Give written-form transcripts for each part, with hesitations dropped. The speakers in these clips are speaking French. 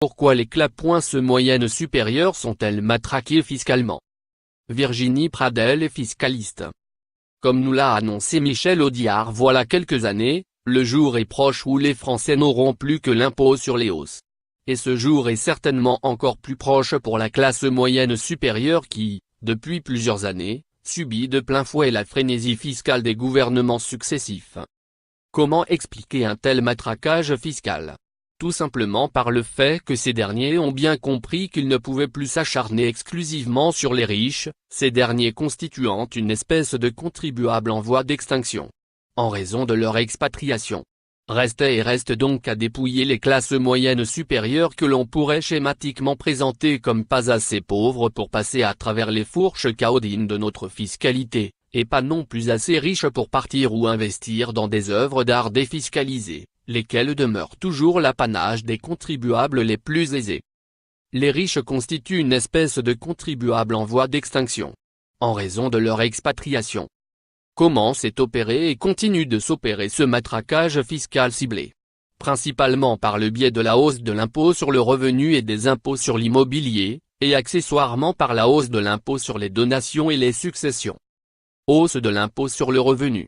Pourquoi les classes moyennes supérieures sont-elles matraquées fiscalement? Virginie Pradel est fiscaliste. Comme nous l'a annoncé Michel Audiard voilà quelques années, le jour est proche où les Français n'auront plus que l'impôt sur les hausses. Et ce jour est certainement encore plus proche pour la classe moyenne supérieure qui, depuis plusieurs années, subit de plein fouet la frénésie fiscale des gouvernements successifs. Comment expliquer un tel matraquage fiscal? Tout simplement par le fait que ces derniers ont bien compris qu'ils ne pouvaient plus s'acharner exclusivement sur les riches, ces derniers constituant une espèce de contribuables en voie d'extinction. En raison de leur expatriation. Restait et reste donc à dépouiller les classes moyennes supérieures que l'on pourrait schématiquement présenter comme pas assez pauvres pour passer à travers les fourches caudines de notre fiscalité, et pas non plus assez riches pour partir ou investir dans des œuvres d'art défiscalisées, lesquelles demeurent toujours l'apanage des contribuables les plus aisés. Les riches constituent une espèce de contribuables en voie d'extinction. En raison de leur expatriation. Comment s'est opéré et continue de s'opérer ce matraquage fiscal ciblé? Principalement par le biais de la hausse de l'impôt sur le revenu et des impôts sur l'immobilier, et accessoirement par la hausse de l'impôt sur les donations et les successions. Hausse de l'impôt sur le revenu.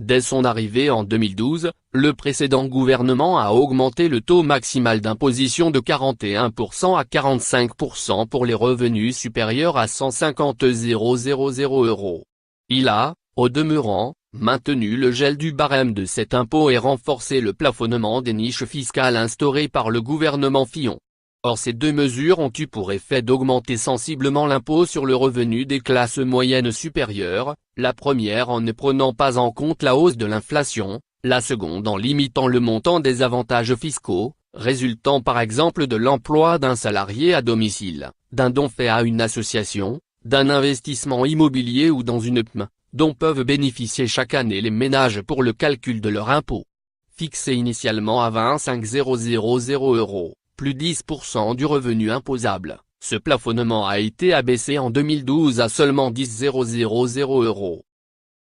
Dès son arrivée en 2012, le précédent gouvernement a augmenté le taux maximal d'imposition de 41% à 45% pour les revenus supérieurs à 150 000 €. Il a, au demeurant, maintenu le gel du barème de cet impôt et renforcé le plafonnement des niches fiscales instaurées par le gouvernement Fillon. Or ces deux mesures ont eu pour effet d'augmenter sensiblement l'impôt sur le revenu des classes moyennes supérieures, la première en ne prenant pas en compte la hausse de l'inflation, la seconde en limitant le montant des avantages fiscaux, résultant par exemple de l'emploi d'un salarié à domicile, d'un don fait à une association, d'un investissement immobilier ou dans une PME, dont peuvent bénéficier chaque année les ménages pour le calcul de leur impôt. Fixé initialement à 25 000 €, plus 10% du revenu imposable, ce plafonnement a été abaissé en 2012 à seulement 10 000 €.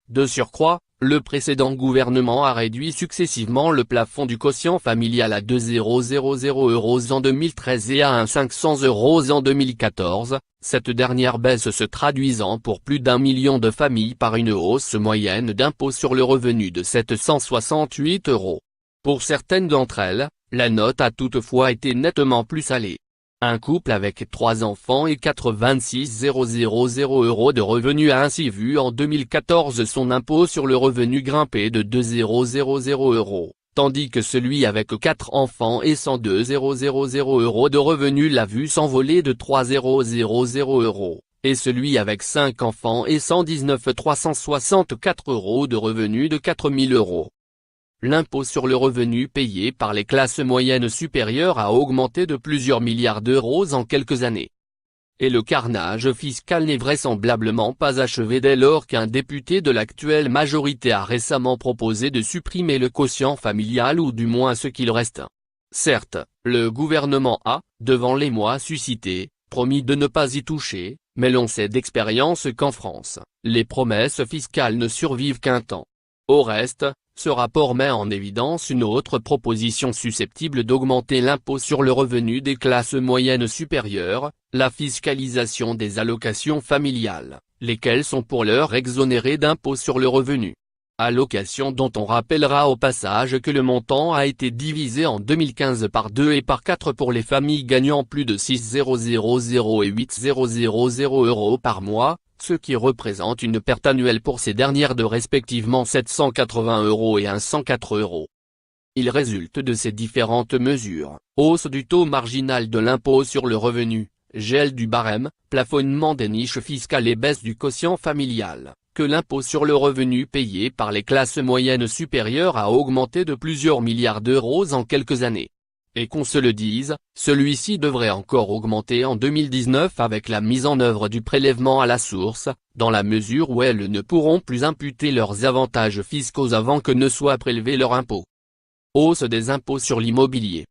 De surcroît, le précédent gouvernement a réduit successivement le plafond du quotient familial à 2 000 € en 2013 et à 500 € en 2014, cette dernière baisse se traduisant pour plus d'1 million de familles par une hausse moyenne d'impôt sur le revenu de 768 €. Pour certaines d'entre elles, la note a toutefois été nettement plus salée. Un couple avec 3 enfants et 86 000 € de revenus a ainsi vu en 2014 son impôt sur le revenu grimper de 2 000 €, tandis que celui avec 4 enfants et 102 000 € de revenus l'a vu s'envoler de 3 000 €, et celui avec 5 enfants et 119 364 € de revenus de 4 000 €. L'impôt sur le revenu payé par les classes moyennes supérieures a augmenté de plusieurs milliards d'euros en quelques années. Et le carnage fiscal n'est vraisemblablement pas achevé dès lors qu'un député de l'actuelle majorité a récemment proposé de supprimer le quotient familial ou du moins ce qu'il reste. Certes, le gouvernement a, devant les mois suscités, promis de ne pas y toucher, mais l'on sait d'expérience qu'en France, les promesses fiscales ne survivent qu'un temps. Au reste, ce rapport met en évidence une autre proposition susceptible d'augmenter l'impôt sur le revenu des classes moyennes supérieures, la fiscalisation des allocations familiales, lesquelles sont pour l'heure exonérées d'impôt sur le revenu. Allocations dont on rappellera au passage que le montant a été divisé en 2015 par 2 et par 4 pour les familles gagnant plus de 6 000 € et 8 000 € par mois, ce qui représente une perte annuelle pour ces dernières de respectivement 780 € et 104 €. Il résulte de ces différentes mesures, hausse du taux marginal de l'impôt sur le revenu, gel du barème, plafonnement des niches fiscales et baisse du quotient familial, que l'impôt sur le revenu payé par les classes moyennes supérieures a augmenté de plusieurs milliards d'euros en quelques années. Et qu'on se le dise, celui-ci devrait encore augmenter en 2019 avec la mise en œuvre du prélèvement à la source, dans la mesure où elles ne pourront plus imputer leurs avantages fiscaux avant que ne soit prélevé leur impôt. Hausse des impôts sur l'immobilier.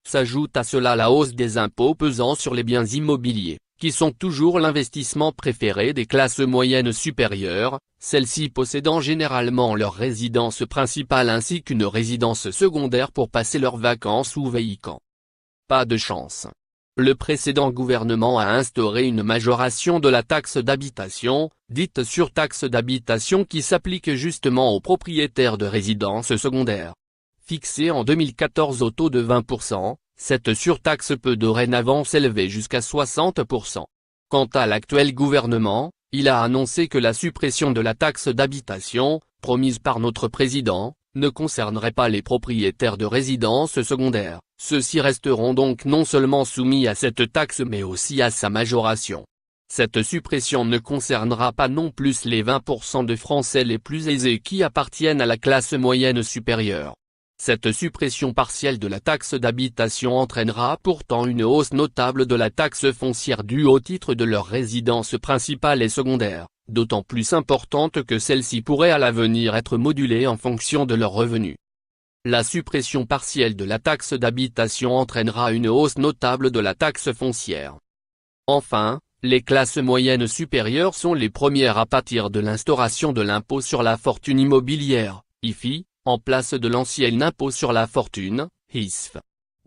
S'ajoute à cela la hausse des impôts pesant sur les biens immobiliers, qui sont toujours l'investissement préféré des classes moyennes supérieures, celles-ci possédant généralement leur résidence principale ainsi qu'une résidence secondaire pour passer leurs vacances ou véhicans. Pas de chance. Le précédent gouvernement a instauré une majoration de la taxe d'habitation, dite surtaxe d'habitation qui s'applique justement aux propriétaires de résidences secondaires. Fixée en 2014 au taux de 20%, cette surtaxe peut dorénavant s'élever jusqu'à 60%. Quant à l'actuel gouvernement, il a annoncé que la suppression de la taxe d'habitation, promise par notre président, ne concernerait pas les propriétaires de résidences secondaires. Ceux-ci resteront donc non seulement soumis à cette taxe mais aussi à sa majoration. Cette suppression ne concernera pas non plus les 20% de Français les plus aisés qui appartiennent à la classe moyenne supérieure. Cette suppression partielle de la taxe d'habitation entraînera pourtant une hausse notable de la taxe foncière due au titre de leur résidence principale et secondaire, d'autant plus importante que celle-ci pourrait à l'avenir être modulée en fonction de leurs revenus. La suppression partielle de la taxe d'habitation entraînera une hausse notable de la taxe foncière. Enfin, les classes moyennes supérieures sont les premières à pâtir de l'instauration de l'impôt sur la fortune immobilière, IFI, en place de l'ancien impôt sur la fortune, ISF.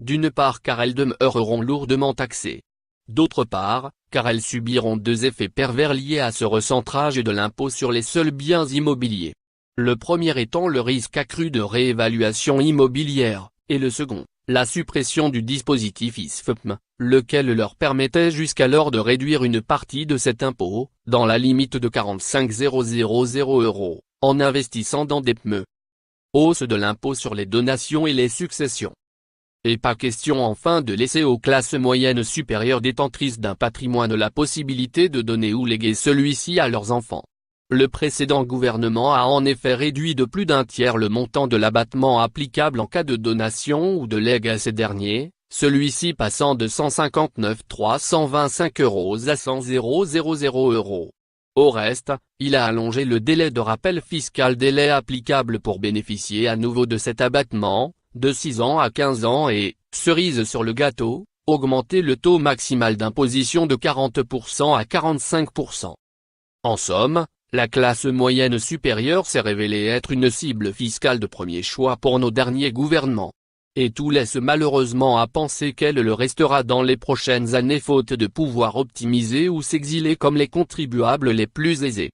D'une part car elles demeureront lourdement taxées. D'autre part, car elles subiront deux effets pervers liés à ce recentrage de l'impôt sur les seuls biens immobiliers. Le premier étant le risque accru de réévaluation immobilière, et le second, la suppression du dispositif ISFPM, lequel leur permettait jusqu'alors de réduire une partie de cet impôt, dans la limite de 45 000 €, en investissant dans des PME. Hausse de l'impôt sur les donations et les successions. Et pas question enfin de laisser aux classes moyennes supérieures détentrices d'un patrimoine la possibilité de donner ou léguer celui-ci à leurs enfants. Le précédent gouvernement a en effet réduit de plus d'un tiers le montant de l'abattement applicable en cas de donation ou de legs à ces derniers, celui-ci passant de 159 325 € à 100 000 €. Au reste, il a allongé le délai de rappel fiscal délai applicable pour bénéficier à nouveau de cet abattement, de 6 ans à 15 ans et, cerise sur le gâteau, augmenté le taux maximal d'imposition de 40% à 45%. En somme, la classe moyenne supérieure s'est révélée être une cible fiscale de premier choix pour nos derniers gouvernements. Et tout laisse malheureusement à penser qu'elle le restera dans les prochaines années faute de pouvoir optimiser ou s'exiler comme les contribuables les plus aisés.